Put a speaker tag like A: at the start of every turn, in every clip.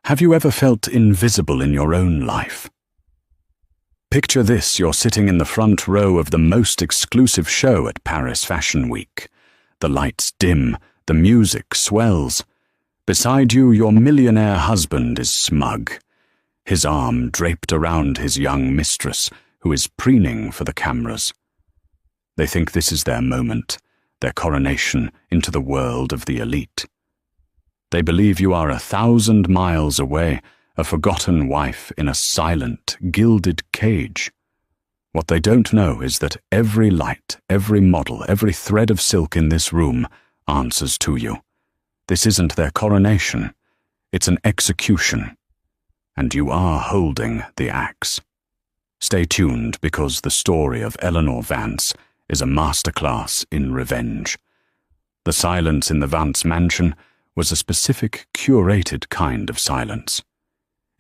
A: Have you ever felt invisible in your own life? Picture this: you're sitting in the front row of the most exclusive show at Paris Fashion Week. The lights dim, the music swells. Beside you, your millionaire husband is smug, his arm draped around his young mistress, who is preening for the cameras. They think this is their moment, their coronation into the world of the elite. They believe you are 1,000 miles away, a forgotten wife in a silent, gilded cage. What they don't know is that every light, every model, every thread of silk in this room answers to you. This isn't their coronation, it's an execution. And you are holding the axe. Stay tuned, because the story of Eleanor Vance is a masterclass in revenge. The silence in the Vance mansion was a specific, curated kind of silence.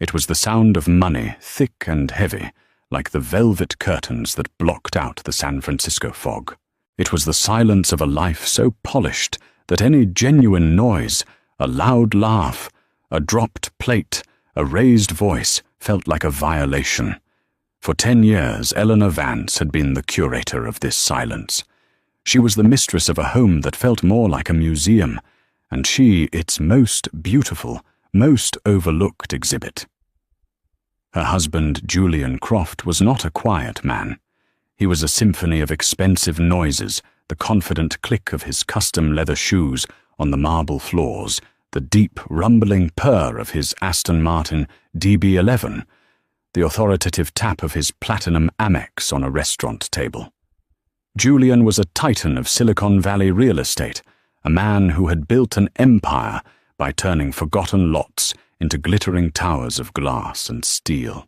A: It was the sound of money, thick and heavy, like the velvet curtains that blocked out the San Francisco fog. It was the silence of a life so polished that any genuine noise, a loud laugh, a dropped plate, a raised voice, felt like a violation. For 10 years, Eleanor Vance had been the curator of this silence. She was the mistress of a home that felt more like a museum, and she its most beautiful, most overlooked exhibit. Her husband, Julian Croft, was not a quiet man. He was a symphony of expensive noises, the confident click of his custom leather shoes on the marble floors, the deep, rumbling purr of his Aston Martin DB11, the authoritative tap of his platinum Amex on a restaurant table. Julian was a titan of Silicon Valley real estate, a man who had built an empire by turning forgotten lots into glittering towers of glass and steel.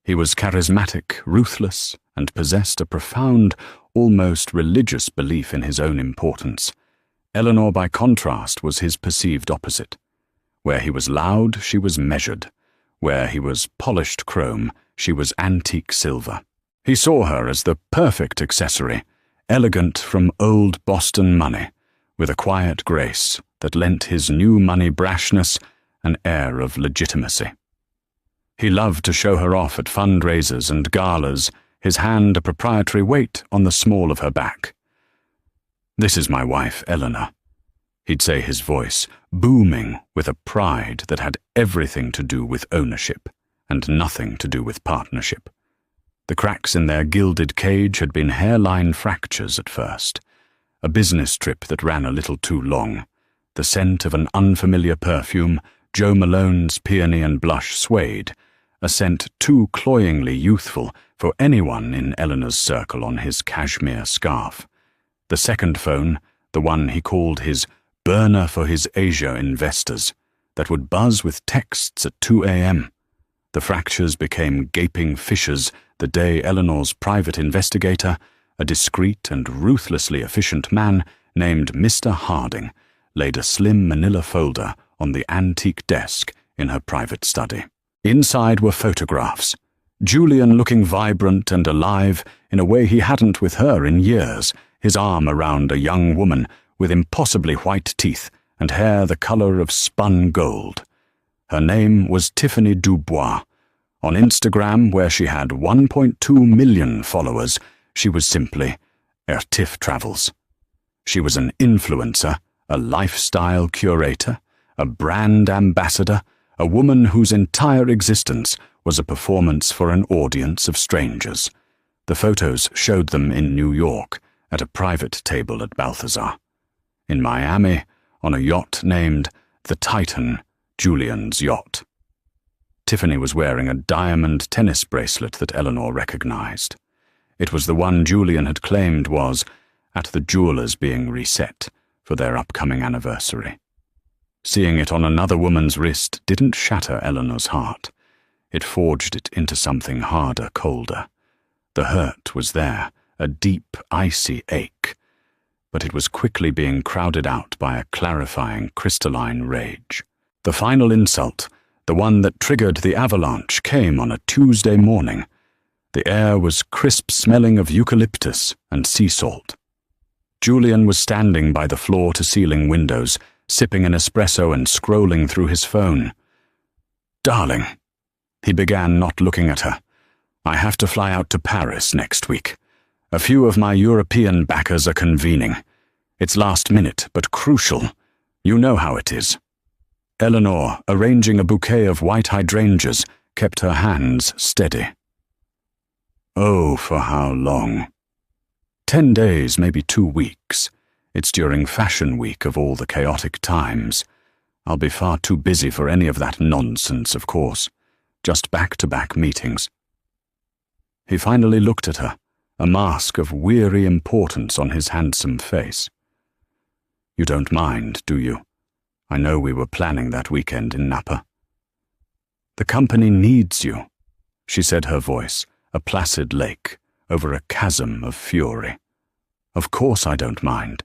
A: He was charismatic, ruthless, and possessed a profound, almost religious belief in his own importance. Eleanor, by contrast, was his perceived opposite. Where he was loud, she was measured. Where he was polished chrome, she was antique silver. He saw her as the perfect accessory, elegant from old Boston money, with a quiet grace that lent his new money brashness an air of legitimacy. He loved to show her off at fundraisers and galas, his hand a proprietary weight on the small of her back. "This is my wife, Eleanor," he'd say, his voice booming with a pride that had everything to do with ownership and nothing to do with partnership. The cracks in their gilded cage had been hairline fractures at first, a business trip that ran a little too long, the scent of an unfamiliar perfume, Joe Malone's peony and blush suede, a scent too cloyingly youthful for anyone in Eleanor's circle on his cashmere scarf. The second phone, the one he called his burner for his Asia investors, that would buzz with texts at 2 a.m. The fractures became gaping fissures the day Eleanor's private investigator, a discreet and ruthlessly efficient man named Mr. Harding, laid a slim manila folder on the antique desk in her private study. Inside were photographs, Julian looking vibrant and alive in a way he hadn't with her in years, his arm around a young woman with impossibly white teeth and hair the color of spun gold. Her name was Tiffany Dubois. On Instagram, where she had 1.2 million followers, she was simply Tiff Travels. She was an influencer, a lifestyle curator, a brand ambassador, a woman whose entire existence was a performance for an audience of strangers. The photos showed them in New York, at a private table at Balthazar. In Miami, on a yacht named the Titan, Julian's yacht. Tiffany was wearing a diamond tennis bracelet that Eleanor recognized. It was the one Julian had claimed was at the jeweler's being reset for their upcoming anniversary. Seeing it on another woman's wrist didn't shatter Eleanor's heart. It forged it into something harder, colder. The hurt was there, a deep, icy ache, but it was quickly being crowded out by a clarifying, crystalline rage. The final insult, the one that triggered the avalanche, came on a Tuesday morning. The air was crisp-smelling of eucalyptus and sea salt. Julian was standing by the floor-to-ceiling windows, sipping an espresso and scrolling through his phone. darling." He began, not looking at her. "I have to fly out to Paris next week. A few of my European backers are convening. It's last minute, but crucial. You know how it is." Eleanor, arranging a bouquet of white hydrangeas, kept her hands steady. "Oh, for how long?" 10 days, maybe 2 weeks. It's during Fashion Week of all the chaotic times. I'll be far too busy for any of that nonsense, of course. Just back-to-back meetings." He finally looked at her, a mask of weary importance on his handsome face. "You don't mind, do you? I know we were planning that weekend in Napa." "The company needs you," she said, her voice, a placid lake, over a chasm of fury. "Of course I don't mind."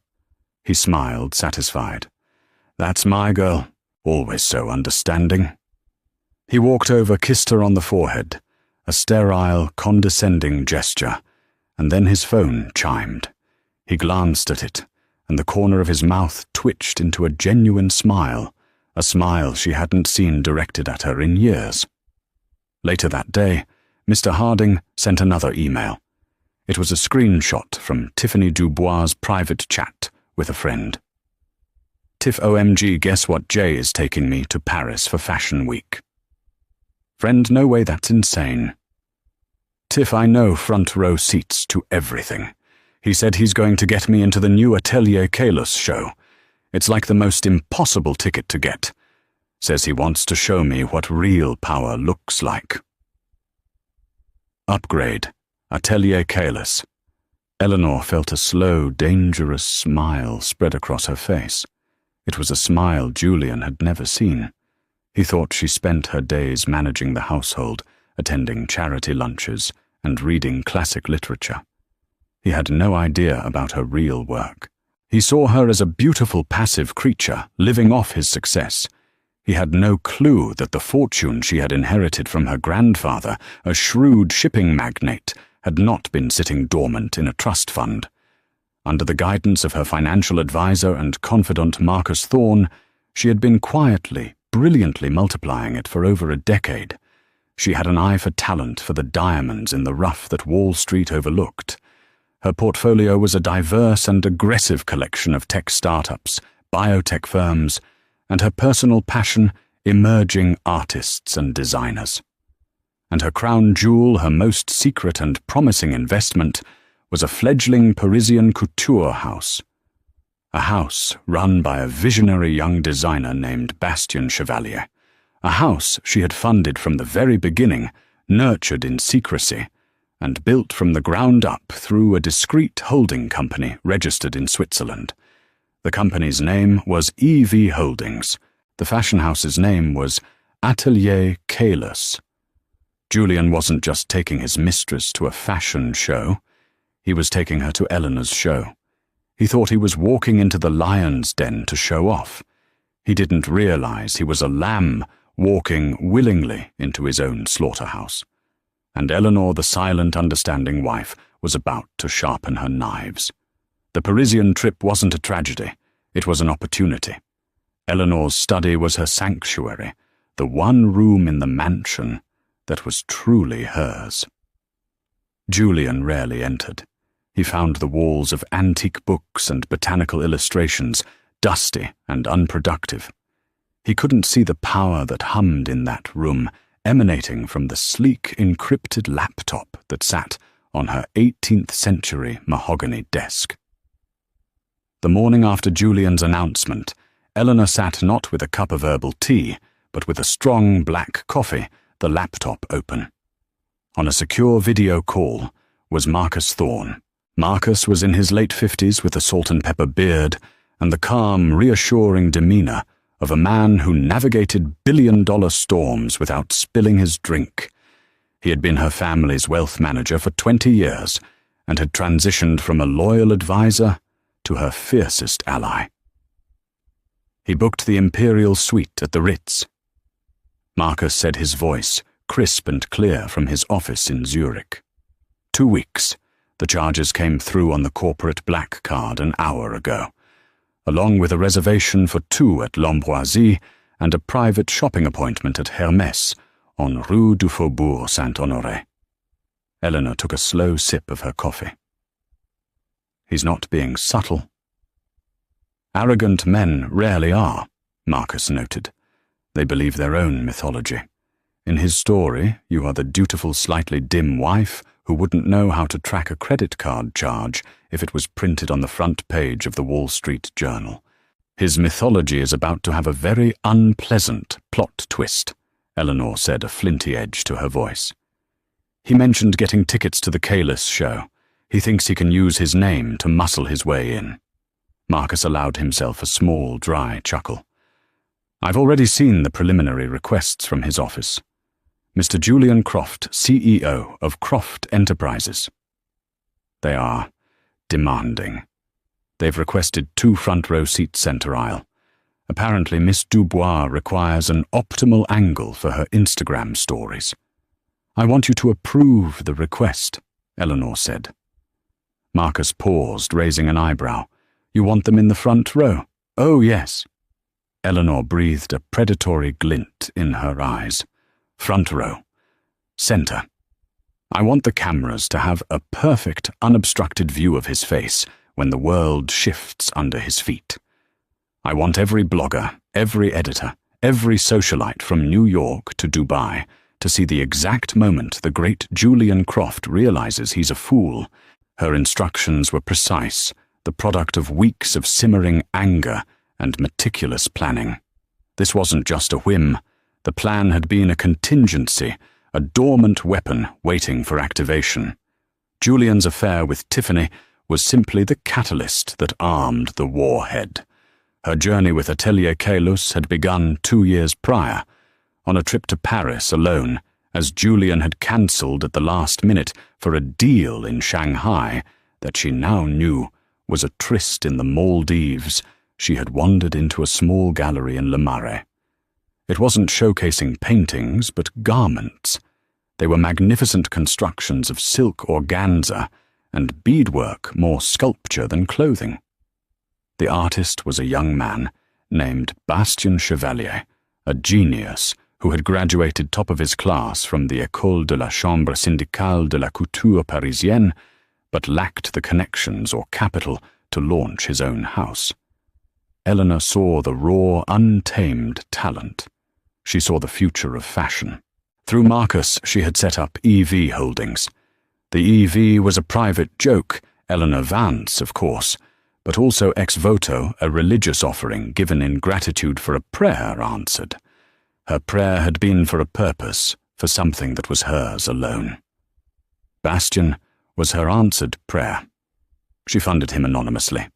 A: He smiled, satisfied. "That's my girl, always so understanding." He walked over, kissed her on the forehead, a sterile, condescending gesture, and then his phone chimed. He glanced at it, and the corner of his mouth twitched into a genuine smile, a smile she hadn't seen directed at her in years. Later that day, Mr. Harding sent another email. It was a screenshot from Tiffany Dubois' private chat with a friend. "Tiff OMG, guess what? Jay is taking me to Paris for Fashion Week." "Friend, no way, that's insane." "Tiff, I know, front row seats to everything. He said he's going to get me into the new Atelier Kalos show. It's like the most impossible ticket to get. Says he wants to show me what real power looks like." Upgrade. Atelier Kalos. Eleanor felt a slow, dangerous smile spread across her face. It was a smile Julian had never seen. He thought she spent her days managing the household, attending charity lunches, and reading classic literature. He had no idea about her real work. He saw her as a beautiful passive creature, living off his success. He had no clue that the fortune she had inherited from her grandfather, a shrewd shipping magnate, had not been sitting dormant in a trust fund. Under the guidance of her financial advisor and confidant Marcus Thorne, she had been quietly, brilliantly multiplying it for over a decade. She had an eye for talent, for the diamonds in the rough that Wall Street overlooked. Her portfolio was a diverse and aggressive collection of tech startups, biotech firms, and her personal passion, emerging artists and designers. And her crown jewel, her most secret and promising investment, was a fledgling Parisian couture house. A house run by a visionary young designer named Bastien Chevalier. A house she had funded from the very beginning, nurtured in secrecy, and built from the ground up through a discreet holding company registered in Switzerland. The company's name was EV Holdings. The fashion house's name was Atelier Kalos. Julian wasn't just taking his mistress to a fashion show. He was taking her to Eleanor's show. He thought he was walking into the lion's den to show off. He didn't realize he was a lamb walking willingly into his own slaughterhouse. And Eleanor, the silent, understanding wife, was about to sharpen her knives. The Parisian trip wasn't a tragedy. It was an opportunity. Eleanor's study was her sanctuary, the one room in the mansion that was truly hers. Julian rarely entered. He found the walls of antique books and botanical illustrations dusty and unproductive. He couldn't see the power that hummed in that room, emanating from the sleek, encrypted laptop that sat on her 18th century mahogany desk. The morning after Julian's announcement, Eleanor sat not with a cup of herbal tea, but with a strong black coffee, the laptop open. On a secure video call was Marcus Thorne. Marcus was in his late 50s with a salt and pepper beard and the calm, reassuring demeanor of a man who navigated billion-dollar storms without spilling his drink. He had been her family's wealth manager for 20 years and had transitioned from a loyal advisor to her fiercest ally. He booked the Imperial Suite at the Ritz. Marcus said, his voice crisp and clear from his office in Zurich. 2 weeks. The charges came through on the corporate black card an hour ago, along with a reservation for 2 at L'Ambroisie and a private shopping appointment at Hermès on Rue du Faubourg Saint-Honoré. Eleanor took a slow sip of her coffee. He's not being subtle. Arrogant men rarely are, Marcus noted. They believe their own mythology. In his story, you are the dutiful, slightly dim wife who wouldn't know how to track a credit card charge if it was printed on the front page of the Wall Street Journal. His mythology is about to have a very unpleasant plot twist, Eleanor said, a flinty edge to her voice. He mentioned getting tickets to the Kalis show. He thinks he can use his name to muscle his way in. Marcus allowed himself a small, dry chuckle. I've already seen the preliminary requests from his office. Mr. Julian Croft, CEO of Croft Enterprises. They are demanding. They've requested 2 front-row seats center aisle. Apparently, Miss Dubois requires an optimal angle for her Instagram stories. I want you to approve the request, Eleanor said. Marcus paused, raising an eyebrow. You want them in the front row? Oh, yes. Eleanor breathed a predatory glint in her eyes. Front row. Center. I want the cameras to have a perfect, unobstructed view of his face when the world shifts under his feet. I want every blogger, every editor, every socialite from New York to Dubai to see the exact moment the great Julian Croft realizes he's a fool. Her instructions were precise, the product of weeks of simmering anger and meticulous planning. This wasn't just a whim. The plan had been a contingency, a dormant weapon waiting for activation. Julian's affair with Tiffany was simply the catalyst that armed the warhead. Her journey with Atelier Kalis had begun 2 years prior, on a trip to Paris alone, as Julian had cancelled at the last minute for a deal in Shanghai that she now knew was a tryst in the Maldives. She had wandered into a small gallery in Le Marais. It wasn't showcasing paintings, but garments. They were magnificent constructions of silk organza and beadwork, more sculpture than clothing. The artist was a young man named Bastien Chevalier, a genius who had graduated top of his class from the École de la Chambre Syndicale de la Couture Parisienne, but lacked the connections or capital to launch his own house. Eleanor saw the raw, untamed talent. She saw the future of fashion. Through Marcus, she had set up EV Holdings. The EV was a private joke, Eleanor Vance, of course, but also ex voto, a religious offering given in gratitude for a prayer answered. Her prayer had been for a purpose, for something that was hers alone. Bastien was her answered prayer. She funded him anonymously.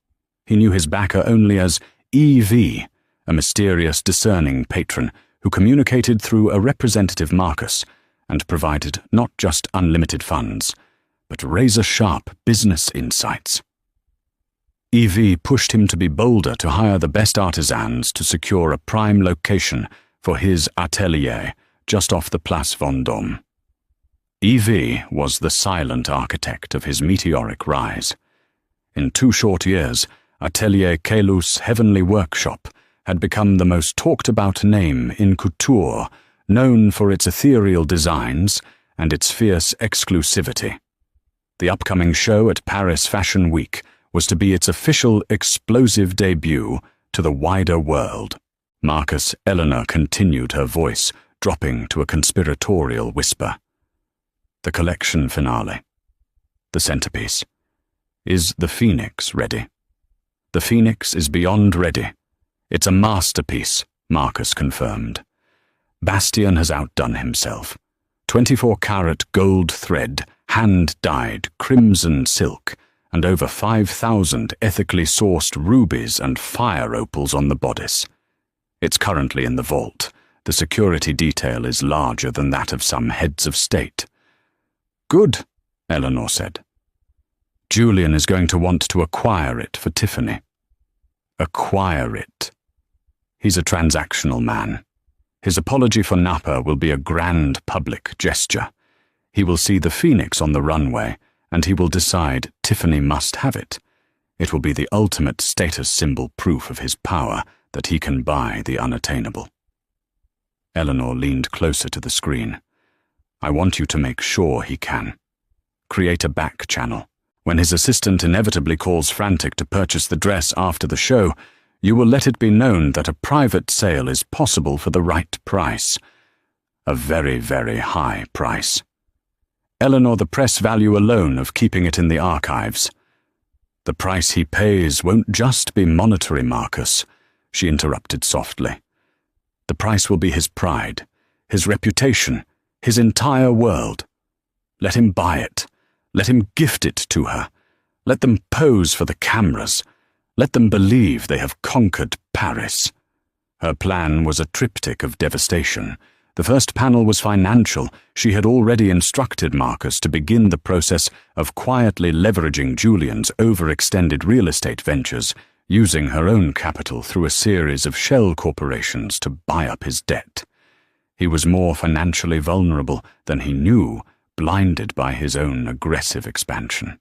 A: He knew his backer only as EV, a mysterious, discerning patron who communicated through a representative Marcus and provided not just unlimited funds, but razor-sharp business insights. EV pushed him to be bolder, to hire the best artisans to secure a prime location for his atelier just off the Place Vendôme. EV was the silent architect of his meteoric rise. In 2 short years, Atelier Kalis' heavenly workshop had become the most talked-about name in couture, known for its ethereal designs and its fierce exclusivity. The upcoming show at Paris Fashion Week was to be its official explosive debut to the wider world. Marcus Eleanor continued, her voice dropping to a conspiratorial whisper. The collection finale, the centerpiece. Is the Phoenix ready? The Phoenix is beyond ready. It's a masterpiece, Marcus confirmed. Bastien has outdone himself. 24-carat gold thread, hand-dyed crimson silk, and over 5,000 ethically sourced rubies and fire opals on the bodice. It's currently in the vault. The security detail is larger than that of some heads of state. Good, Eleanor said. Julian is going to want to acquire it for Tiffany. Acquire it. He's a transactional man. His apology for Napa will be a grand public gesture. He will see the Phoenix on the runway, and he will decide Tiffany must have it. It will be the ultimate status symbol proof of his power that he can buy the unattainable. Eleanor leaned closer to the screen. I want you to make sure he can. Create a back channel. When his assistant inevitably calls frantic to purchase the dress after the show, you will let it be known that a private sale is possible for the right price. A very, very high price. Eleanor, the press value alone of keeping it in the archives. The price he pays won't just be monetary, Marcus, she interrupted softly. The price will be his pride, his reputation, his entire world. Let him buy it. Let him gift it to her. Let them pose for the cameras. Let them believe they have conquered Paris. Her plan was a triptych of devastation. The first panel was financial. She had already instructed Marcus to begin the process of quietly leveraging Julian's overextended real estate ventures, using her own capital through a series of shell corporations to buy up his debt. He was more financially vulnerable than he knew, blinded by his own aggressive expansion.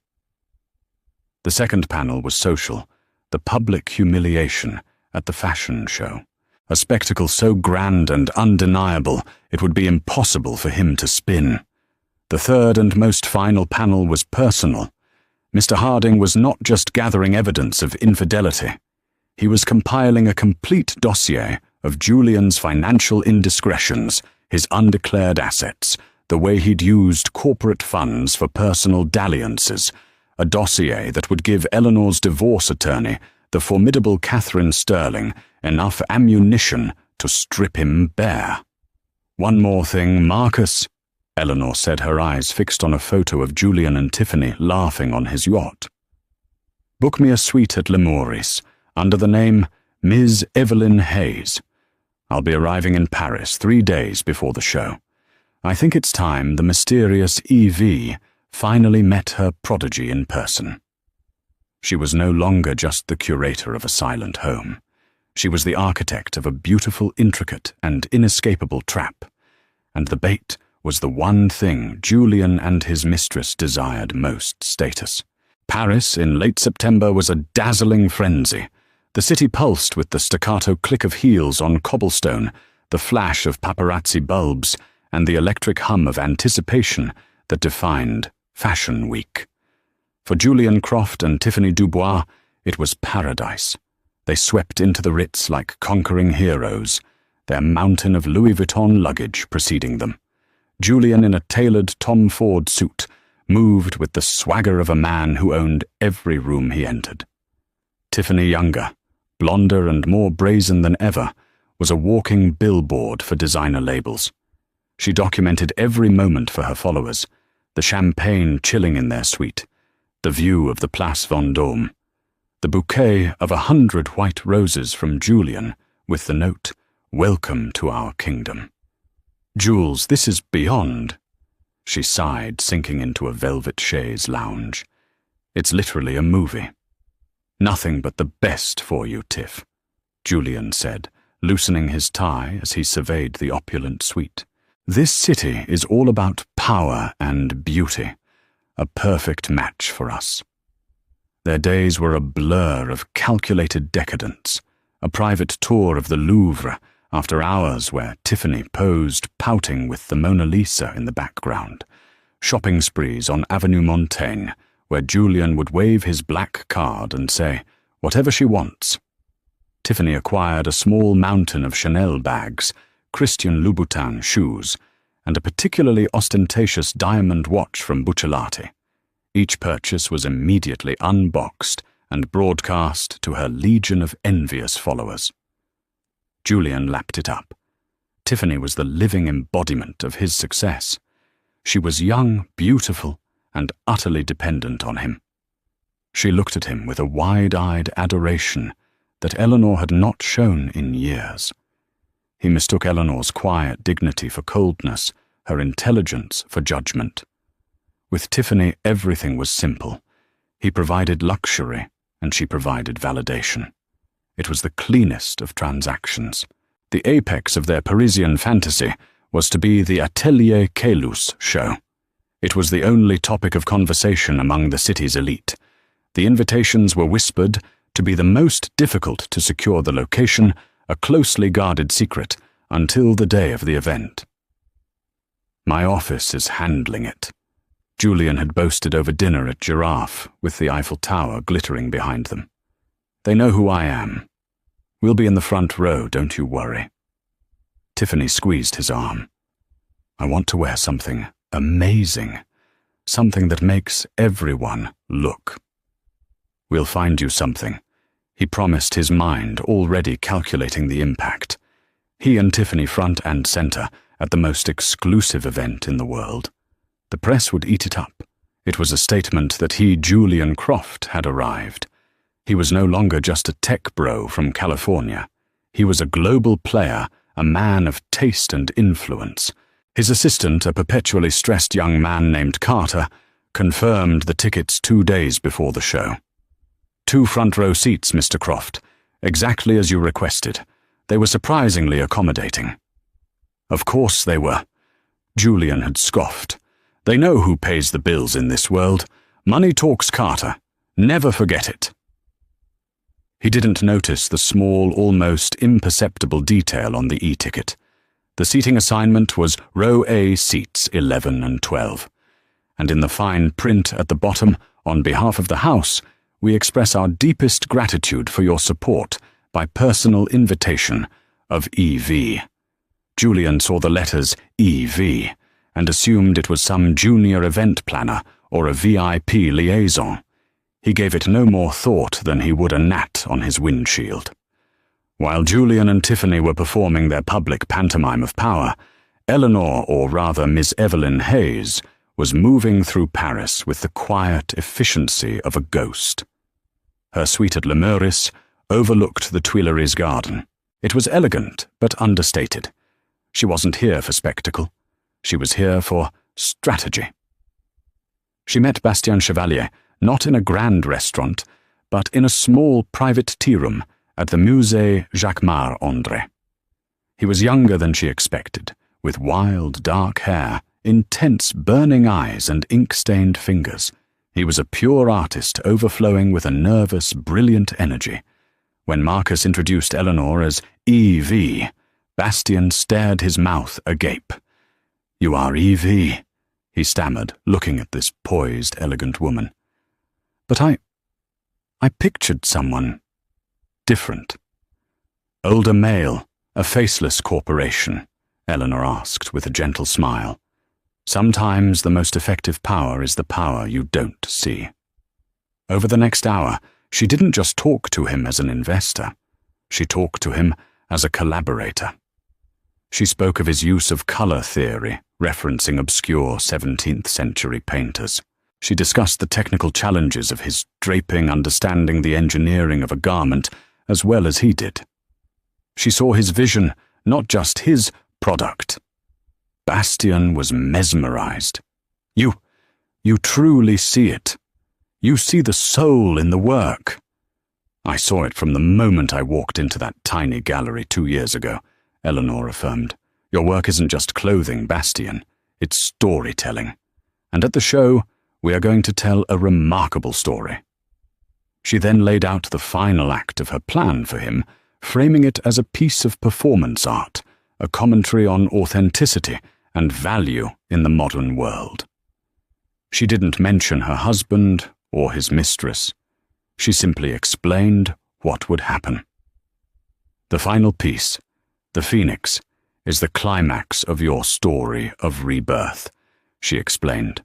A: The second panel was social, the public humiliation at the fashion show. A spectacle so grand and undeniable it would be impossible for him to spin. The third and most final panel was personal. Mr. Harding was not just gathering evidence of infidelity. He was compiling a complete dossier of Julian's financial indiscretions, his undeclared assets, the way he'd used corporate funds for personal dalliances, a dossier that would give Eleanor's divorce attorney, the formidable Catherine Sterling, enough ammunition to strip him bare. One more thing, Marcus, Eleanor said, her eyes fixed on a photo of Julian and Tiffany laughing on his yacht. Book me a suite at Lemouris, under the name Ms. Evelyn Hayes. I'll be arriving in Paris 3 days before the show. I think it's time the mysterious Evie finally met her prodigy in person. She was no longer just the curator of a silent home. She was the architect of a beautiful, intricate, and inescapable trap, and the bait was the one thing Julian and his mistress desired most: status. Paris in late September was a dazzling frenzy. The city pulsed with the staccato click of heels on cobblestone, the flash of paparazzi bulbs, and the electric hum of anticipation that defined Fashion Week. For Julian Croft and Tiffany Dubois, it was paradise. They swept into the Ritz like conquering heroes, their mountain of Louis Vuitton luggage preceding them. Julian, in a tailored Tom Ford suit, moved with the swagger of a man who owned every room he entered. Tiffany, younger, blonder and more brazen than ever, was a walking billboard for designer labels. She documented every moment for her followers, the champagne chilling in their suite, the view of the Place Vendôme, the bouquet of 100 white roses from Julian with the note, "Welcome to our kingdom." "Jules, this is beyond," she sighed, sinking into a velvet chaise lounge. "It's literally a movie." "Nothing but the best for you, Tiff," Julian said, loosening his tie as he surveyed the opulent suite. "This city is all about power and beauty, a perfect match for us." Their days were a blur of calculated decadence, a private tour of the Louvre after hours where Tiffany posed pouting with the Mona Lisa in the background, shopping sprees on Avenue Montaigne where Julian would wave his black card and say, "Whatever she wants." Tiffany acquired a small mountain of Chanel bags, Christian Louboutin shoes, and a particularly ostentatious diamond watch from Buccellati. Each purchase was immediately unboxed and broadcast to her legion of envious followers. Julian lapped it up. Tiffany was the living embodiment of his success. She was young, beautiful, and utterly dependent on him. She looked at him with a wide-eyed adoration that Eleanor had not shown in years. He mistook Eleanor's quiet dignity for coldness, her intelligence for judgment. With Tiffany, everything was simple. He provided luxury, and she provided validation. It was the cleanest of transactions. The apex of their Parisian fantasy was to be the Atelier Caylus show. It was the only topic of conversation among the city's elite. The invitations were whispered to be the most difficult to secure the location, a closely guarded secret, until the day of the event. My office is handling it. Julian had boasted over dinner at Giraffe, with the Eiffel Tower glittering behind them. They know who I am. We'll be in the front row, don't you worry. Tiffany squeezed his arm. I want to wear something amazing, something that makes everyone look. We'll find you something, he promised, his mind already calculating the impact. He and Tiffany front and center at the most exclusive event in the world. The press would eat it up. It was a statement that he, Julian Croft, had arrived. He was no longer just a tech bro from California. He was a global player, a man of taste and influence. His assistant, a perpetually stressed young man named Carter, confirmed the tickets 2 days before the show. 2 front-row seats, Mr. Croft, exactly as you requested. They were surprisingly accommodating. Of course they were. Julian had scoffed. They know who pays the bills in this world. Money talks, Carter. Never forget it. He didn't notice the small, almost imperceptible detail on the e-ticket. The seating assignment was row A seats 11 and 12. And in the fine print at the bottom, on behalf of the House, we express our deepest gratitude for your support by personal invitation of EV. Julian saw the letters EV and assumed it was some junior event planner or a VIP liaison. He gave it no more thought than he would a gnat on his windshield. While Julian and Tiffany were performing their public pantomime of power, Eleanor, or rather Miss Evelyn Hayes, was moving through Paris with the quiet efficiency of a ghost. Her suite at Le Meurice overlooked the Tuileries garden. It was elegant but understated. She wasn't here for spectacle. She was here for strategy. She met Bastien Chevalier not in a grand restaurant, but in a small private tea-room at the Musée Jacquemart-André. He was younger than she expected, with wild, dark hair, intense, burning eyes and ink-stained fingers. He was a pure artist overflowing with a nervous, brilliant energy. When Marcus introduced Eleanor as E.V., Bastien stared, his mouth agape. "You are E.V.," he stammered, looking at this poised, elegant woman. "But I pictured someone different." "Older male, a faceless corporation," Eleanor asked with a gentle smile. "Sometimes the most effective power is the power you don't see." Over the next hour, she didn't just talk to him as an investor. She talked to him as a collaborator. She spoke of his use of color theory, referencing obscure 17th century painters. She discussed the technical challenges of his draping, understanding the engineering of a garment as well as he did. She saw his vision, not just his product. Bastien was mesmerized. You truly see it. You see the soul in the work." "I saw it from the moment I walked into that tiny gallery 2 years ago," Eleanor affirmed. "Your work isn't just clothing, Bastien. It's storytelling. And at the show, we are going to tell a remarkable story." She then laid out the final act of her plan for him, framing it as a piece of performance art, a commentary on authenticity and value in the modern world. She didn't mention her husband or his mistress. She simply explained what would happen. "The final piece, the Phoenix, is the climax of your story of rebirth," she explained.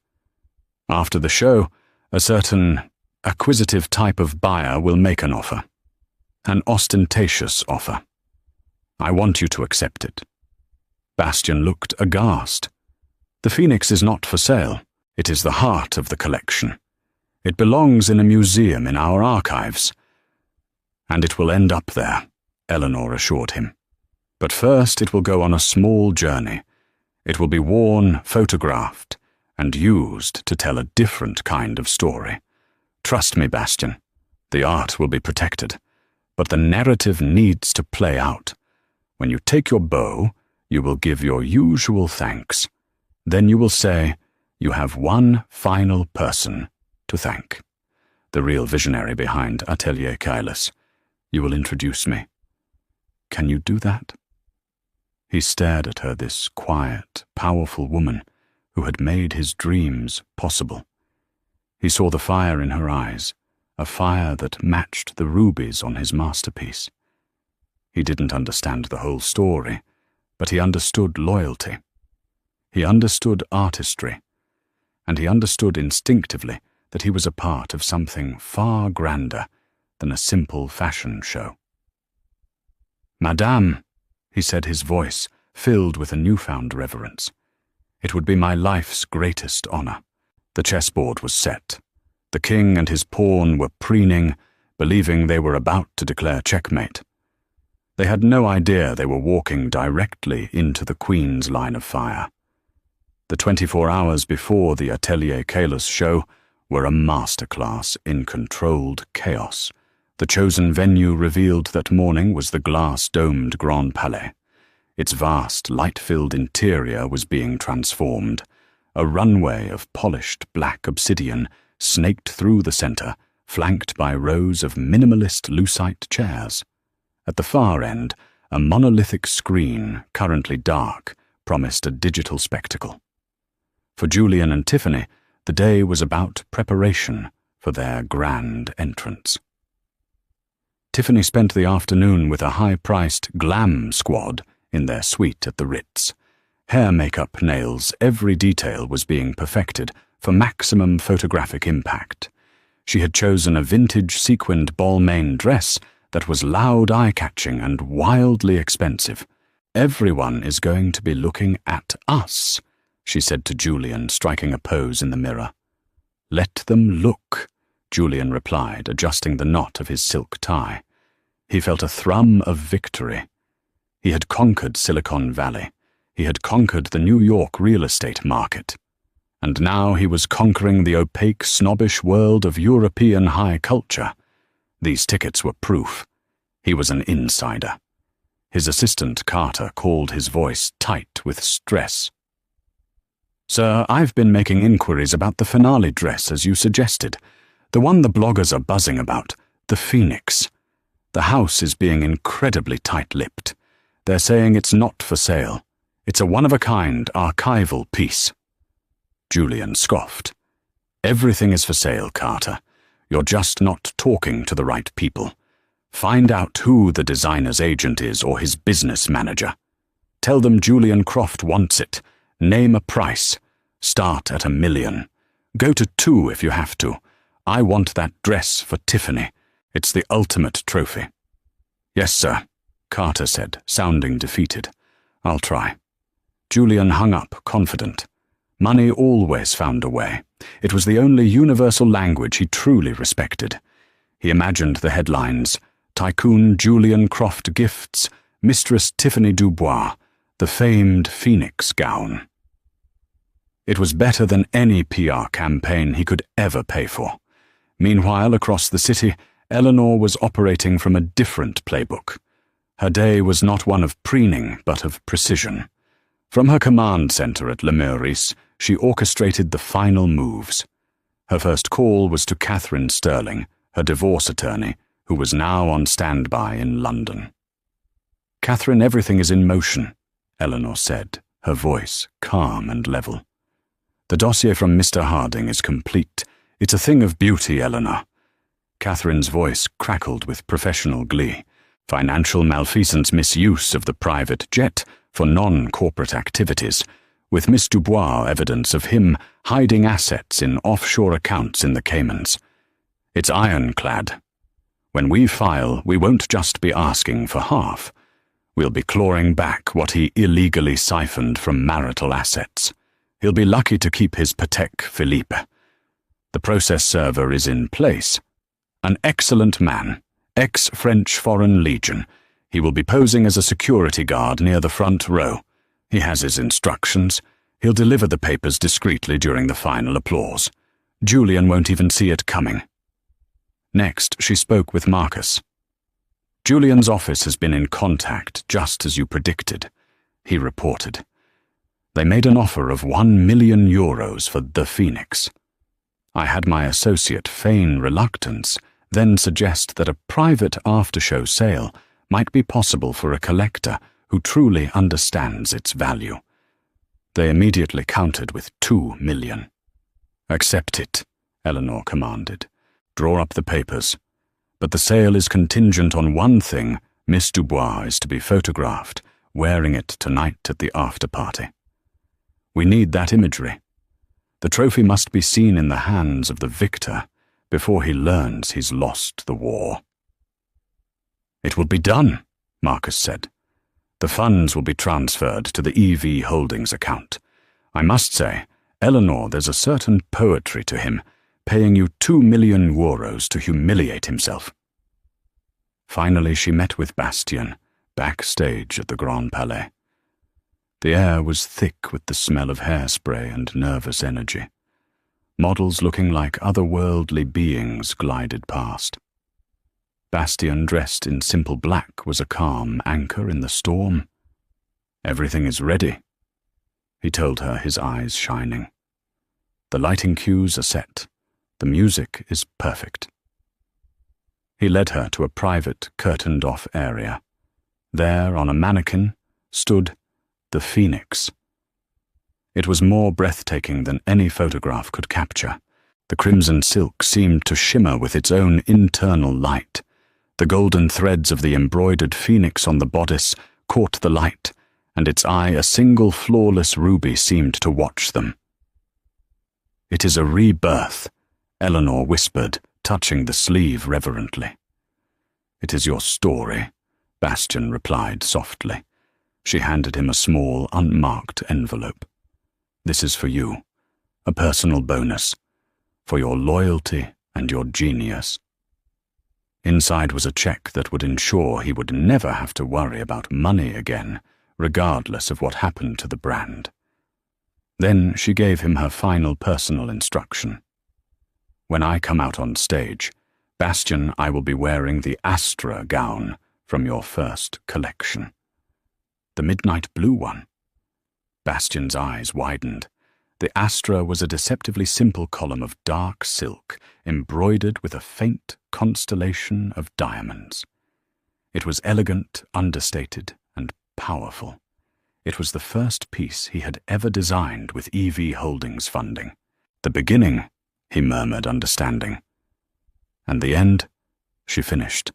A: "After the show, a certain acquisitive type of buyer will make an offer. An ostentatious offer. I want you to accept it." Bastien looked aghast. "The Phoenix is not for sale. It is the heart of the collection. It belongs in a museum in our archives. And it will end up there," Eleanor assured him. "But first it will go on a small journey. It will be worn, photographed, and used to tell a different kind of story. Trust me, Bastien, the art will be protected, but the narrative needs to play out. When you take your bow, you will give your usual thanks. Then you will say, you have one final person to thank. The real visionary behind Atelier Kailas. You will introduce me. Can you do that?" He stared at her, this quiet, powerful woman who had made his dreams possible. He saw the fire in her eyes, a fire that matched the rubies on his masterpiece. He didn't understand the whole story, but he understood loyalty. He understood artistry, and he understood instinctively that he was a part of something far grander than a simple fashion show. "Madame," he said, his voice filled with a newfound reverence. "It would be my life's greatest honor." The chessboard was set. The king and his pawn were preening, believing they were about to declare checkmate. They had no idea they were walking directly into the queen's line of fire. The 24 hours before the Atelier Kalos show were a masterclass in controlled chaos. The chosen venue revealed that morning was the glass-domed Grand Palais. Its vast, light-filled interior was being transformed. A runway of polished black obsidian snaked through the center, flanked by rows of minimalist lucite chairs. At the far end, a monolithic screen, currently dark, promised a digital spectacle. For Julian and Tiffany, the day was about preparation for their grand entrance. Tiffany spent the afternoon with a high-priced glam squad in their suite at the Ritz. Hair, makeup, nails, every detail was being perfected for maximum photographic impact. She had chosen a vintage sequined Balmain dress that was loud, eye-catching, and wildly expensive. "Everyone is going to be looking at us," she said to Julian, striking a pose in the mirror. "Let them look," Julian replied, adjusting the knot of his silk tie. He felt a thrum of victory. He had conquered Silicon Valley. He had conquered the New York real estate market. And now he was conquering the opaque, snobbish world of European high culture. These tickets were proof. He was an insider. His assistant, Carter, called his voice tight with stress. "Sir, I've been making inquiries about the finale dress, as you suggested. The one the bloggers are buzzing about, the Phoenix. The house is being incredibly tight-lipped. They're saying it's not for sale. It's a one-of-a-kind archival piece." Julian scoffed. "Everything is for sale, Carter. You're just not talking to the right people. Find out who the designer's agent is or his business manager. Tell them Julian Croft wants it. Name a price. Start at $1 million. Go to 2 if you have to. I want that dress for Tiffany. It's the ultimate trophy." "Yes, sir," Carter said, sounding defeated. "I'll try." Julian hung up, confident. Money always found a way. It was the only universal language he truly respected. He imagined the headlines: "Tycoon Julian Croft gifts Mistress Tiffany Dubois the famed Phoenix gown." It was better than any PR campaign he could ever pay for. Meanwhile, across the city, Eleanor was operating from a different playbook. Her day was not one of preening, but of precision. From her command center at Le Meurice, she orchestrated the final moves. Her first call was to Catherine Sterling, her divorce attorney, who was now on standby in London. "Catherine, everything is in motion," Eleanor said, her voice calm and level. "The dossier from Mr. Harding is complete. It's a thing of beauty, Eleanor." Catherine's voice crackled with professional glee. "Financial malfeasance misuse of the private jet for non-corporate activities, with Miss Dubois evidence of him hiding assets in offshore accounts in the Caymans. It's ironclad. When we file, we won't just be asking for half. We'll be clawing back what he illegally siphoned from marital assets. He'll be lucky to keep his Patek Philippe. The process server is in place. An excellent man, ex-French Foreign Legion. He will be posing as a security guard near the front row. He has his instructions. He'll deliver the papers discreetly during the final applause. Julian won't even see it coming." Next, she spoke with Marcus. "Julian's office has been in contact, just as you predicted," he reported. "They made an offer of €1 million for the Phoenix. I had my associate feign reluctance, then suggest that a private after-show sale might be possible for a collector who truly understands its value. They immediately countered with 2 million. "Accept it," Eleanor commanded. "Draw up the papers. But the sale is contingent on one thing: Miss Dubois is to be photographed, wearing it tonight at the after-party. We need that imagery. The trophy must be seen in the hands of the victor before he learns he's lost the war." "It will be done," Marcus said. "The funds will be transferred to the EV Holdings account. I must say, Eleanor, there's a certain poetry to him, paying you 2 million euros to humiliate himself." Finally she met with Bastien, backstage at the Grand Palais. The air was thick with the smell of hairspray and nervous energy. Models looking like otherworldly beings glided past. Bastien, dressed in simple black, was a calm anchor in the storm. "Everything is ready," he told her, his eyes shining. "The lighting cues are set. The music is perfect." He led her to a private, curtained-off area. There, on a mannequin, stood the Phoenix. It was more breathtaking than any photograph could capture. The crimson silk seemed to shimmer with its own internal light. The golden threads of the embroidered phoenix on the bodice caught the light, and its eye, a single flawless ruby, seemed to watch them. "It is a rebirth," Eleanor whispered, touching the sleeve reverently. "It is your story," Bastien replied softly. She handed him a small, unmarked envelope. "This is for you, a personal bonus, for your loyalty and your genius." Inside was a check that would ensure he would never have to worry about money again, regardless of what happened to the brand. Then she gave him her final personal instruction. "When I come out on stage, Bastien, I will be wearing the Astra gown from your first collection." "The midnight blue one?" Bastien's eyes widened. The Astra was a deceptively simple column of dark silk, embroidered with a faint constellation of diamonds. It was elegant, understated, and powerful. It was the first piece he had ever designed with EV Holdings funding. "The beginning," he murmured, understanding. "And the end," she finished.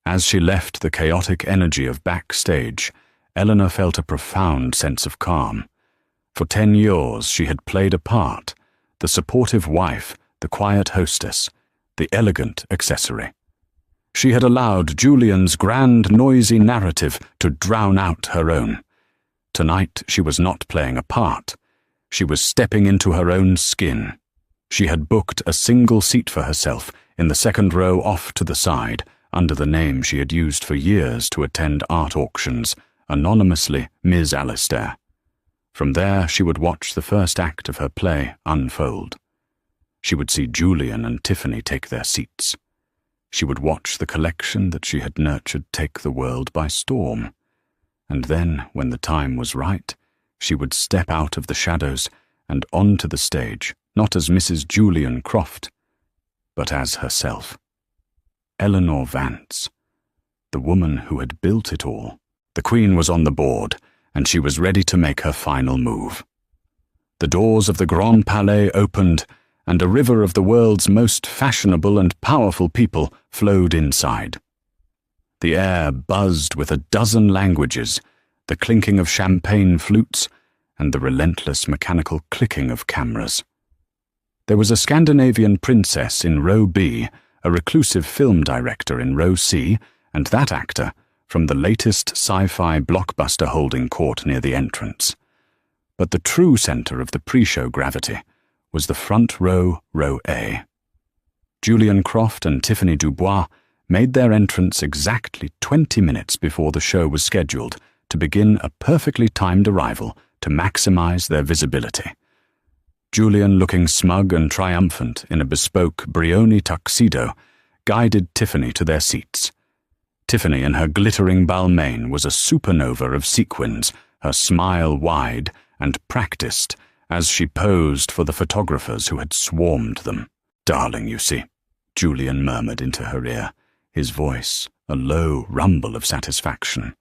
A: As she left the chaotic energy of backstage, Eleanor felt a profound sense of calm. For 10 years she had played a part, the supportive wife, the quiet hostess, the elegant accessory. She had allowed Julian's grand, noisy narrative to drown out her own. Tonight she was not playing a part. She was stepping into her own skin. She had booked a single seat for herself in the second row off to the side, under the name she had used for years to attend art auctions, anonymously Ms. Alistair. From there she would watch the first act of her play unfold. She would see Julian and Tiffany take their seats. She would watch the collection that she had nurtured take the world by storm. And then, when the time was right, she would step out of the shadows and onto the stage, not as Mrs. Julian Croft, but as herself. Eleanor Vance, the woman who had built it all. The Queen was on the board, and she was ready to make her final move. The doors of the Grand Palais opened, and a river of the world's most fashionable and powerful people flowed inside. The air buzzed with a dozen languages, the clinking of champagne flutes, and the relentless mechanical clicking of cameras. There was a Scandinavian princess in row B, a reclusive film director in row C, and that actor from the latest sci-fi blockbuster holding court near the entrance. But the true center of the pre-show gravity was the front row, row A. Julian Croft and Tiffany Dubois made their entrance exactly 20 minutes before the show was scheduled to begin a perfectly timed arrival to maximize their visibility. Julian, looking smug and triumphant in a bespoke Brioni tuxedo, guided Tiffany to their seats. Tiffany, in her glittering Balmain, was a supernova of sequins, her smile wide and practiced as she posed for the photographers who had swarmed them. "Darling, you see," Julian murmured into her ear, his voice a low rumble of satisfaction.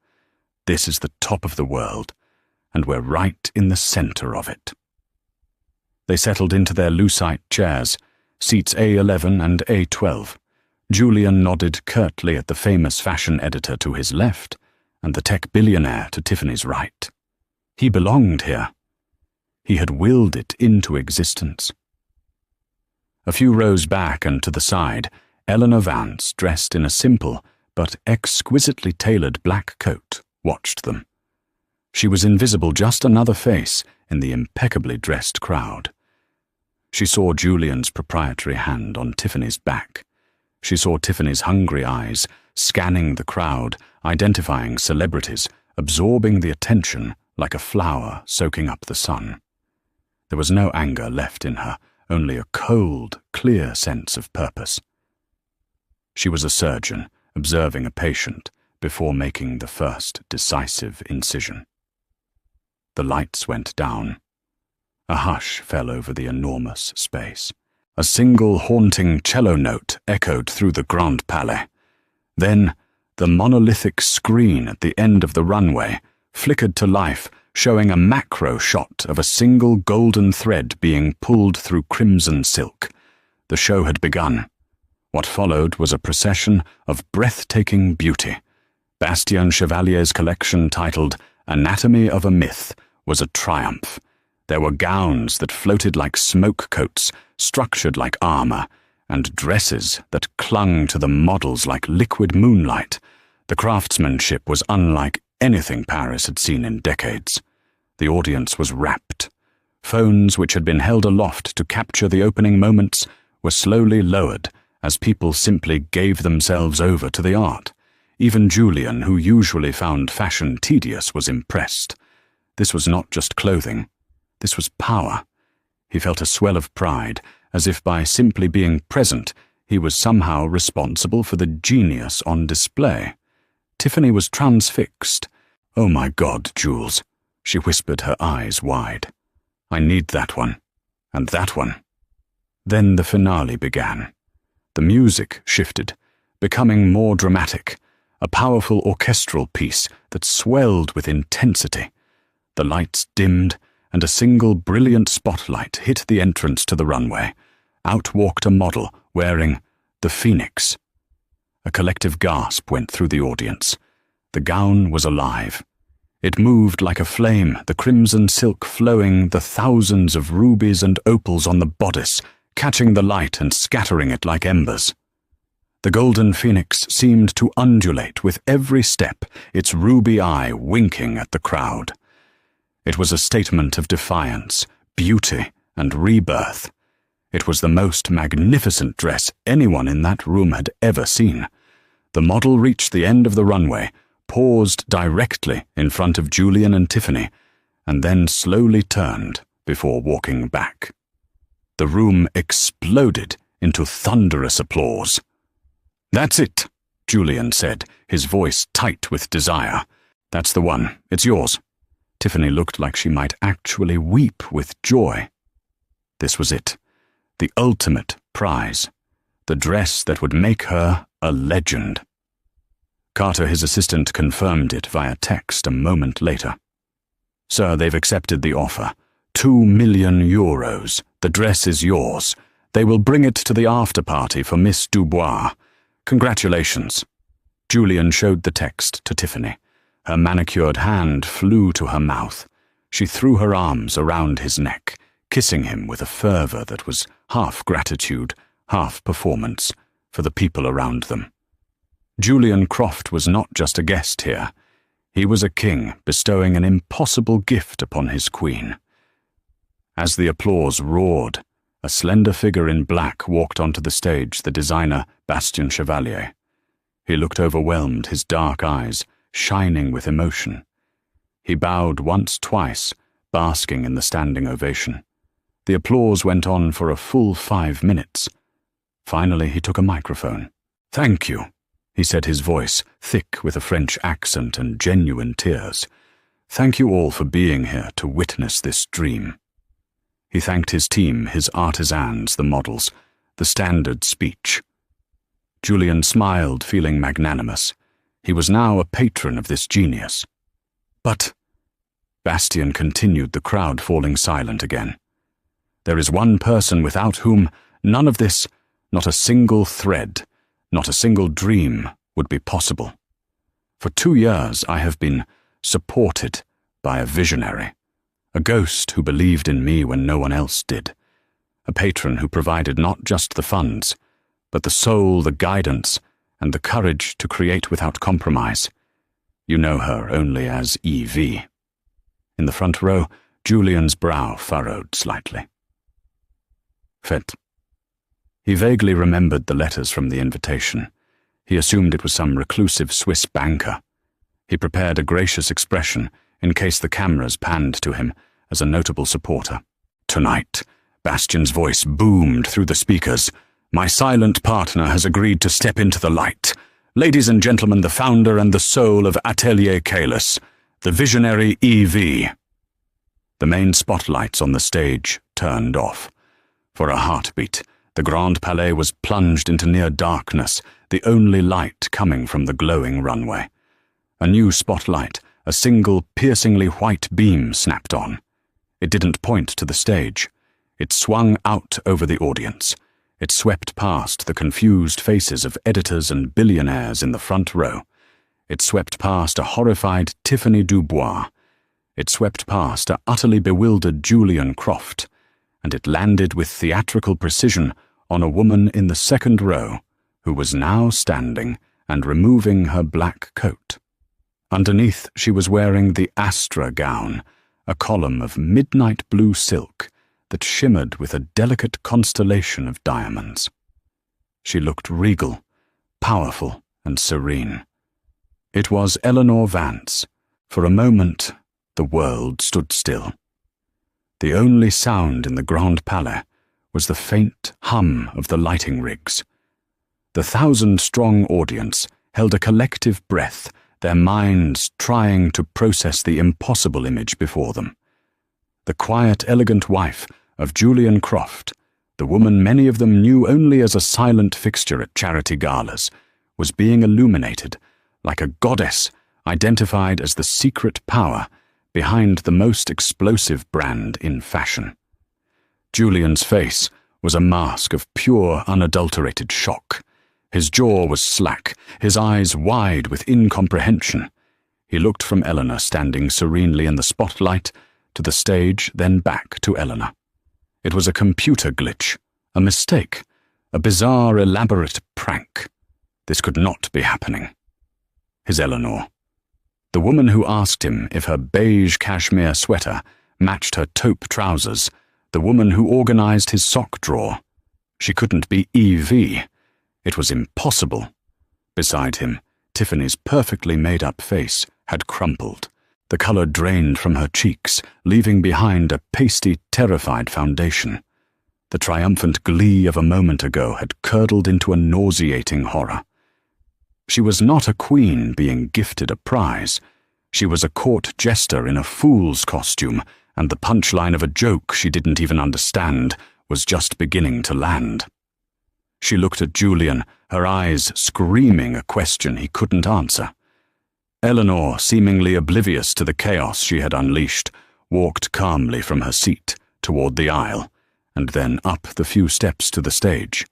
A: This is the top of the world, and we're right in the center of it. They settled into their lucite chairs, seats A11 and A12. Julian nodded curtly at the famous fashion editor to his left, and the tech billionaire to Tiffany's right. He belonged here. He had willed it into existence. A few rows back and to the side, Eleanor Vance, dressed in a simple but exquisitely tailored black coat, watched them. She was invisible, just another face in the impeccably dressed crowd. She saw Julian's proprietary hand on Tiffany's back. She saw Tiffany's hungry eyes scanning the crowd, identifying celebrities, absorbing the attention like a flower soaking up the sun. There was no anger left in her, only a cold, clear sense of purpose. She was a surgeon, observing a patient before making the first decisive incision. The lights went down. A hush fell over the enormous space. A single haunting cello note echoed through the Grand Palais. Then, the monolithic screen at the end of the runway flickered to life, showing a macro shot of a single golden thread being pulled through crimson silk. The show had begun. What followed was a procession of breathtaking beauty. Bastien Chevalier's collection, titled Anatomy of a Myth, was a triumph. There were gowns that floated like smoke coats, structured like armor, and dresses that clung to the models like liquid moonlight. The craftsmanship was unlike anything Paris had seen in decades. The audience was rapt. Phones which had been held aloft to capture the opening moments were slowly lowered as people simply gave themselves over to the art. Even Julian, who usually found fashion tedious, was impressed. This was not just clothing. This was power. He felt a swell of pride, as if by simply being present, he was somehow responsible for the genius on display. Tiffany was transfixed. "Oh my God, Jules," she whispered, her eyes wide. "I need that one. And that one." Then the finale began. The music shifted, becoming more dramatic, a powerful orchestral piece that swelled with intensity. The lights dimmed, and a single brilliant spotlight hit the entrance to the runway. Out walked a model wearing the Phoenix. A collective gasp went through the audience. The gown was alive. It moved like a flame, the crimson silk flowing, the thousands of rubies and opals on the bodice, catching the light and scattering it like embers. The golden Phoenix seemed to undulate with every step, its ruby eye winking at the crowd. It was a statement of defiance, beauty, and rebirth. It was the most magnificent dress anyone in that room had ever seen. The model reached the end of the runway, paused directly in front of Julian and Tiffany, and then slowly turned before walking back. The room exploded into thunderous applause. "That's it," Julian said, his voice tight with desire. "That's the one. It's yours." Tiffany looked like she might actually weep with joy. This was it, the ultimate prize, the dress that would make her a legend. Carter, his assistant, confirmed it via text a moment later. "Sir, they've accepted the offer. 2 million euros. The dress is yours. They will bring it to the after-party for Miss Dubois. Congratulations." Julian showed the text to Tiffany. Her manicured hand flew to her mouth. She threw her arms around his neck, kissing him with a fervor that was half gratitude, half performance, for the people around them. Julian Croft was not just a guest here. He was a king bestowing an impossible gift upon his queen. As the applause roared, a slender figure in black walked onto the stage, the designer Bastien Chevalier. He looked overwhelmed, his dark eyes shining with emotion. He bowed once, twice, basking in the standing ovation. The applause went on for a full 5 minutes. Finally, he took a microphone. "Thank you," he said, his voice thick with a French accent and genuine tears. "Thank you all for being here to witness this dream." He thanked his team, his artisans, the models, the standard speech. Julian smiled, feeling magnanimous. He was now a patron of this genius. But Bastian continued, the crowd falling silent again. There is one person without whom none of this, not a single thread, not a single dream, would be possible. For 2 years I have been supported by a visionary, a ghost who believed in me when no one else did, a patron who provided not just the funds, but the soul, the guidance, and the courage to create without compromise. You know her only as E.V. In the front row, Julian's brow furrowed slightly. Fête. He vaguely remembered the letters from the invitation. He assumed it was some reclusive Swiss banker. He prepared a gracious expression in case the cameras panned to him as a notable supporter. Tonight, Bastian's voice boomed through the speakers. My silent partner has agreed to step into the light. Ladies and gentlemen, the founder and the soul of Atelier Kalis, the visionary E.V. The main spotlights on the stage turned off. For a heartbeat, the Grand Palais was plunged into near darkness, the only light coming from the glowing runway. A new spotlight, a single piercingly white beam snapped on. It didn't point to the stage. It swung out over the audience. It swept past the confused faces of editors and billionaires in the front row. It swept past a horrified Tiffany Dubois. It swept past a utterly bewildered Julian Croft. And it landed with theatrical precision on a woman in the second row who was now standing and removing her black coat. Underneath, she was wearing the Astra gown, a column of midnight blue silk that shimmered with a delicate constellation of diamonds. She looked regal, powerful, and serene. It was Eleanor Vance. For a moment, the world stood still. The only sound in the Grand Palais was the faint hum of the lighting rigs. The 1,000-strong audience held a collective breath, their minds trying to process the impossible image before them. The quiet, elegant wife of Julian Croft, the woman many of them knew only as a silent fixture at charity galas, was being illuminated like a goddess identified as the secret power behind the most explosive brand in fashion. Julian's face was a mask of pure, unadulterated shock. His jaw was slack, his eyes wide with incomprehension. He looked from Eleanor standing serenely in the spotlight to the stage, then back to Eleanor. It was a computer glitch, a mistake, a bizarre, elaborate prank. This could not be happening. His Eleanor. The woman who asked him if her beige cashmere sweater matched her taupe trousers, the woman who organized his sock drawer. She couldn't be E.V. It was impossible. Beside him, Tiffany's perfectly made-up face had crumpled. The color drained from her cheeks, leaving behind a pasty, terrified foundation. The triumphant glee of a moment ago had curdled into a nauseating horror. She was not a queen being gifted a prize. She was a court jester in a fool's costume, and the punchline of a joke she didn't even understand was just beginning to land. She looked at Julian, her eyes screaming a question he couldn't answer. Eleanor, seemingly oblivious to the chaos she had unleashed, walked calmly from her seat toward the aisle, and then up the few steps to the stage.